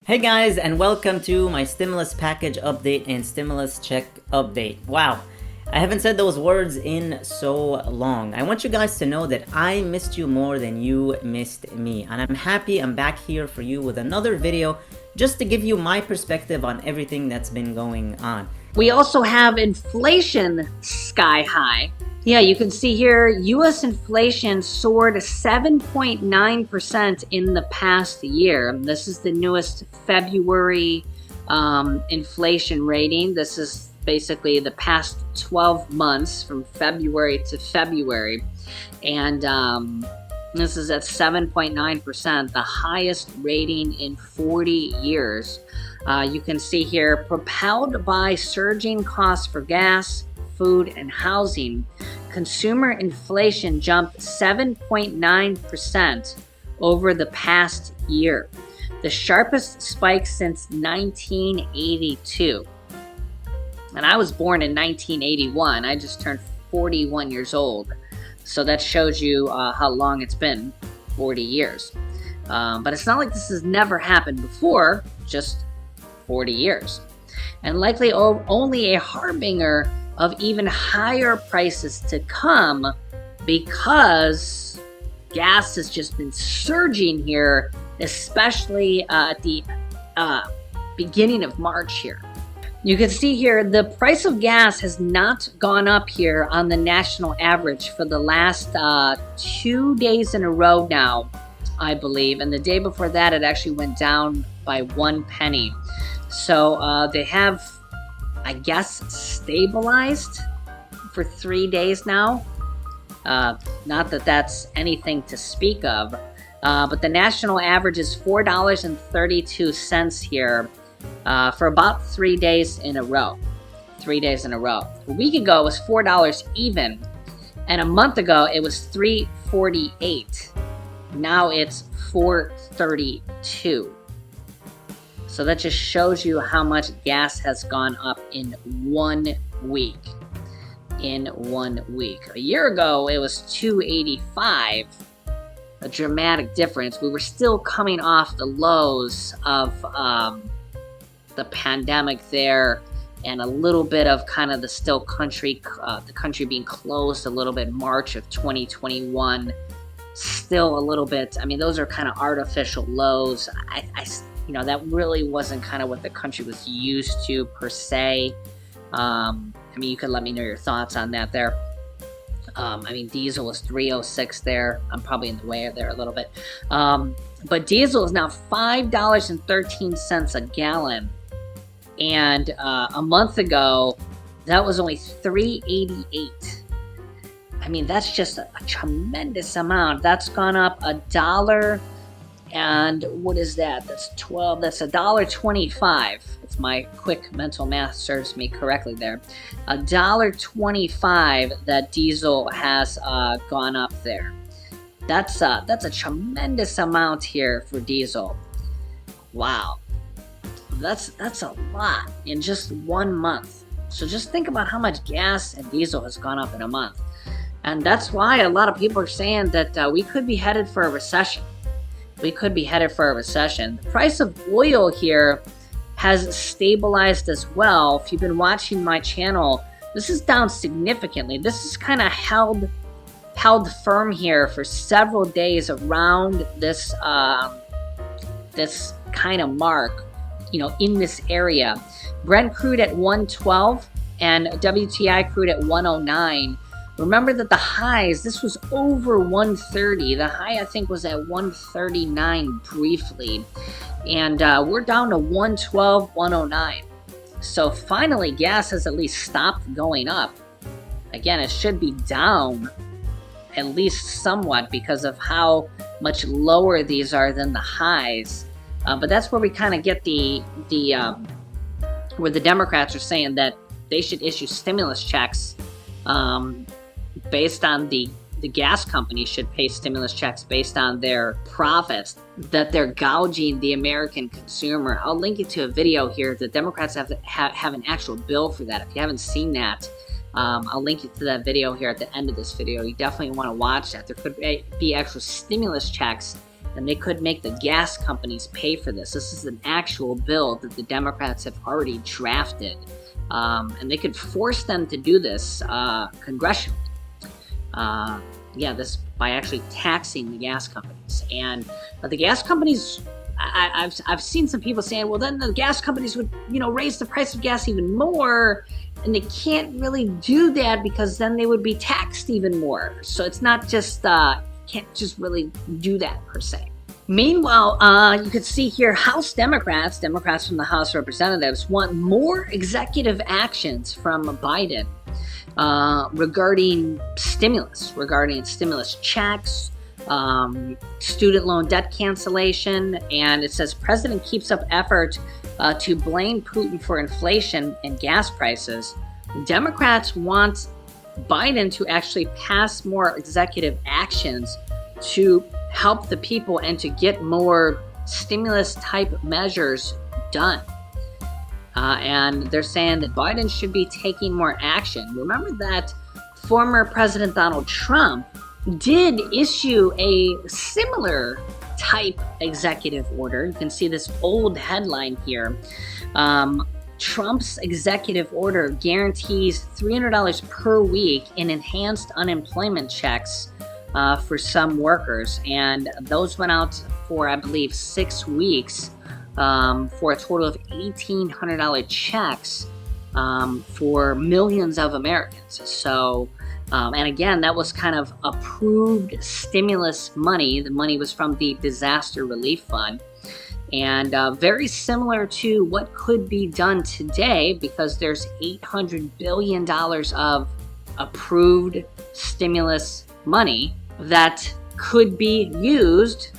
Hey guys, and welcome to my stimulus package update and stimulus check update. Wow, I haven't said those words in so long. I want you guys to know that I missed you more than you missed me, and I'm happy I'm back here for you with another video just to give you my perspective on everything that's been going on. We also have inflation sky high. Yeah, you can see here, U.S. inflation soared 7.9% in the past year. This is the newest February inflation rating. This is basically the past 12 months from February to February. And this is at 7.9%, the highest rating in 40 years. You can see here, propelled by surging costs for gas, food, and housing, consumer inflation jumped 7.9% over the past year, the sharpest spike since 1982. And I was born in 1981. I just turned 41 years old. So that shows you how long it's been, 40 years. But it's not like this has never happened before, just 40 years. And likely only a harbinger of even higher prices to come, because gas has just been surging here, especially at the beginning of March here. You can see here the price of gas has not gone up here on the national average for the last 2 days in a row now, I believe. And the day before that, it actually went down by 1 penny. So they have, I guess, stabilized for 3 days now. Not that that's anything to speak of, but the national average is $4.32 here for about 3 days in a row. 3 days in a row. A week ago it was $4 even, and a month ago it was $3.48. Now it's $4.32. So that just shows you how much gas has gone up in 1 week. In 1 week. A year ago, it was $2.85. A dramatic difference. We were still coming off the lows of the pandemic there, and a little bit of kind of the country being closed a little bit March of 2021. Still a little bit. I mean, those are kind of artificial lows. That really wasn't kind of what the country was used to per se. You could let me know your thoughts on that there. Diesel was $3.06 there. I'm probably in the way there a little bit. But diesel is now $5.13 a gallon. And a month ago, that was only $3.88. That's just a tremendous amount. That's gone up $1. And what is that? That's 12. That's $1.25. If my quick mental math serves me correctly there. $1.25 that diesel has gone up there. That's a tremendous amount here for diesel. Wow, that's a lot in just 1 month. So just think about how much gas and diesel has gone up in a month, and that's why a lot of people are saying that we could be headed for a recession. We could be headed for a recession. The price of oil here has stabilized as well. If you've been watching my channel, this is down significantly. This is kind of held firm here for several days around this this kind of mark, in this area. Brent crude at 112 and WTI crude at 109. Remember that the highs, this was over 130. The high, I think, was at 139 briefly. And we're down to 112, 109. So finally, gas has at least stopped going up. Again, it should be down at least somewhat because of how much lower these are than the highs. But that's where we kind of get where the Democrats are saying that they should issue stimulus checks based on the gas companies should pay stimulus checks based on their profits, that they're gouging the American consumer. I'll link you to a video here. The Democrats have an actual bill for that. If you haven't seen that, I'll link you to that video here at the end of this video. You definitely want to watch that. There could be actual stimulus checks and they could make the gas companies pay for this. This is an actual bill that the Democrats have already drafted, and they could force them to do this congressionally. This by actually taxing the gas companies. And the gas companies, I've seen some people saying, well, then the gas companies would, raise the price of gas even more, and they can't really do that because then they would be taxed even more. So it's not just, can't just really do that per se. Meanwhile, you can see here House Democrats from the House of Representatives want more executive actions from Biden regarding stimulus checks, student loan debt cancellation, and it says President keeps up effort to blame Putin for inflation and gas prices. Democrats want Biden to actually pass more executive actions to help the people and to get more stimulus type measures done. And they're saying that Biden should be taking more action. Remember that former President Donald Trump did issue a similar type executive order. You can see this old headline here. Trump's executive order guarantees $300 per week in enhanced unemployment checks for some workers. And those went out for, I believe, 6 weeks for a total of $1,800 checks for millions of Americans. So, and again, that was kind of approved stimulus money. The money was from the Disaster Relief Fund. And very similar to what could be done today, because there's $800 billion of approved stimulus money that could be used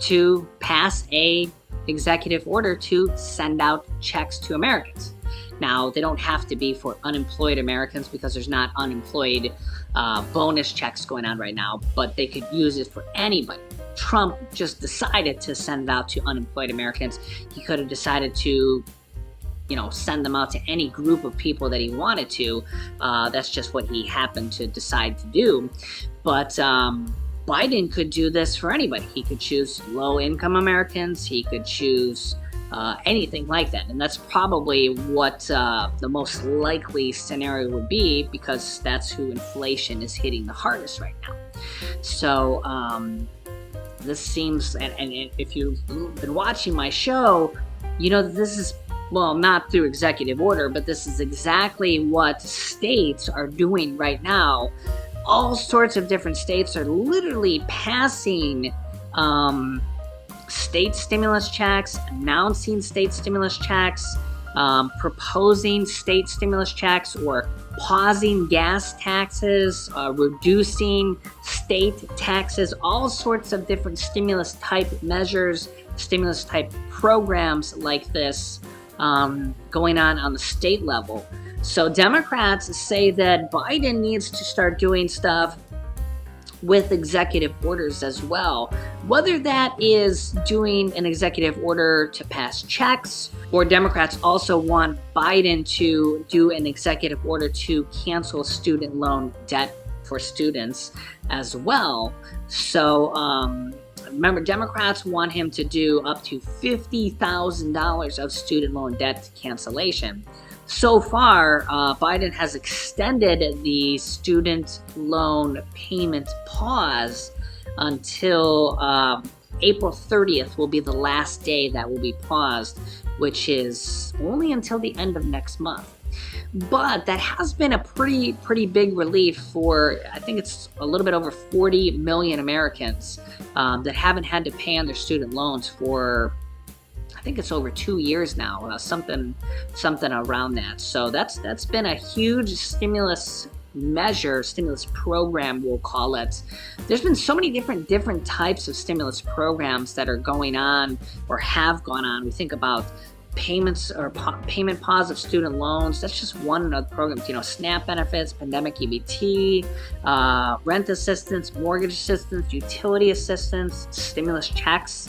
to pass a executive order to send out checks to Americans. Now, they don't have to be for unemployed Americans because there's not unemployed bonus checks going on right now, but they could use it for anybody. Trump just decided to send it out to unemployed Americans. He could have decided to, send them out to any group of people that he wanted to. That's just what he happened to decide to do. But Biden could do this for anybody. He could choose low-income Americans. He could choose anything like that. And that's probably what the most likely scenario would be, because that's who inflation is hitting the hardest right now. So this seems, and if you've been watching my show, this is, well, not through executive order, but this is exactly what states are doing right now. All sorts of different states are literally passing state stimulus checks, announcing state stimulus checks, proposing state stimulus checks, or pausing gas taxes, reducing state taxes, all sorts of different stimulus type measures, stimulus type programs like this going on the state level. So Democrats say that Biden needs to start doing stuff with executive orders as well. Whether that is doing an executive order to pass checks, or Democrats also want Biden to do an executive order to cancel student loan debt for students as well. So remember, Democrats want him to do up to $50,000 of student loan debt cancellation. So far, Biden has extended the student loan payment pause until April 30th will be the last day that will be paused, which is only until the end of next month. But that has been a pretty big relief for, I think it's a little bit over 40 million Americans that haven't had to pay on their student loans for, I think it's over 2 years now, something around that. So that's been a huge stimulus measure, stimulus program, we'll call it. There's been so many different types of stimulus programs that are going on or have gone on. We think about payments or payment pause of student loans. That's just one of the programs. SNAP benefits, pandemic EBT, rent assistance, mortgage assistance, utility assistance, stimulus checks,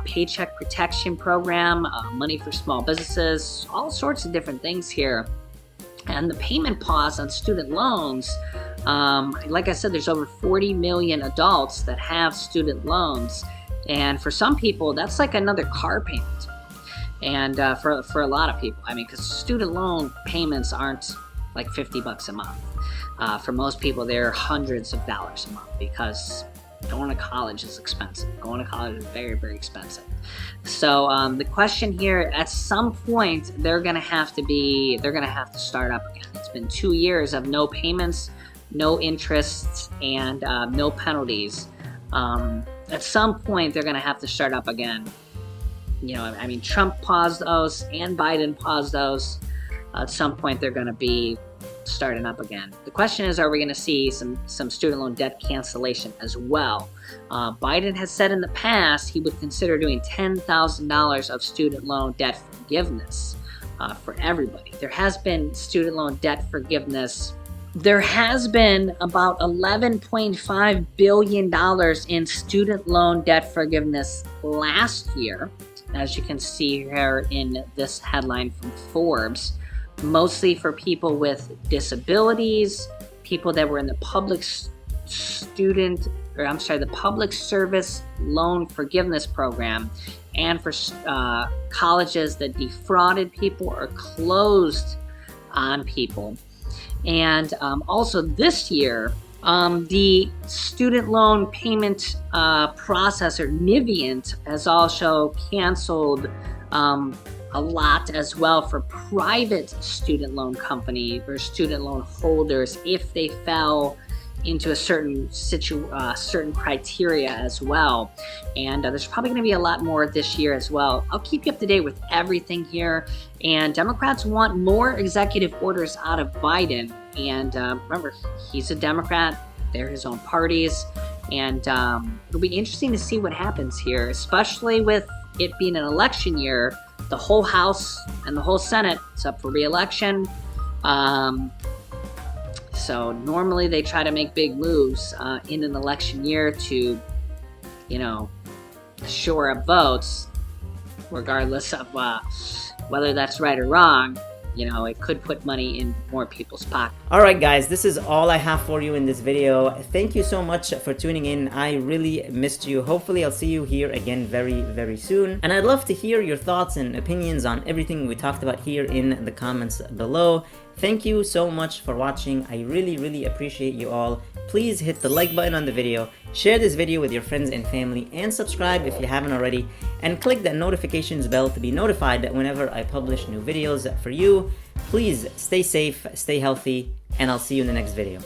paycheck protection program, money for small businesses, all sorts of different things here. And the payment pause on student loans, like I said, there's over 40 million adults that have student loans. And for some people, that's like another car payment. And for a lot of people, I mean, because student loan payments aren't like $50 a month. For most people, they're hundreds of dollars a month, because going to college is expensive. Going to college is very, very expensive. So the question here, at some point, they're gonna have to start up again. It's been 2 years of no payments, no interests, and no penalties. At some point, they're gonna have to start up again. You know, I mean, Trump paused those and Biden paused those. At some point, they're gonna be starting up again. The question is, are we going to see some student loan debt cancellation as well? Biden has said in the past he would consider doing $10,000 of student loan debt forgiveness for everybody. There has been student loan debt forgiveness. There has been about $11.5 billion in student loan debt forgiveness last year, as you can see here in this headline from Forbes. Mostly for people with disabilities, people that were in the public service loan forgiveness program, and for colleges that defrauded people or closed on people. And also this year, the student loan payment processor Nivient has also canceled a lot as well for private student loan company or student loan holders if they fell into a certain criteria as well. And there's probably going to be a lot more this year as well. I'll keep you up to date with everything here. And Democrats want more executive orders out of Biden. And remember, he's a Democrat. They're his own parties. And it'll be interesting to see what happens here, especially with it being an election year. The whole House and the whole Senate is up for re-election. So normally they try to make big moves in an election year to, you know, shore up votes, regardless of whether that's right or wrong. You know, it could put money in more people's pockets. Alright guys, this is all I have for you in this video. Thank you so much for tuning in. I really missed you. Hopefully I'll see you here again very, very soon. And I'd love to hear your thoughts and opinions on everything we talked about here in the comments below. Thank you so much for watching. I really, really appreciate you all. Please hit the like button on the video, share this video with your friends and family, and subscribe if you haven't already, and click that notifications bell to be notified whenever I publish new videos for you. Please stay safe, stay healthy, and I'll see you in the next video.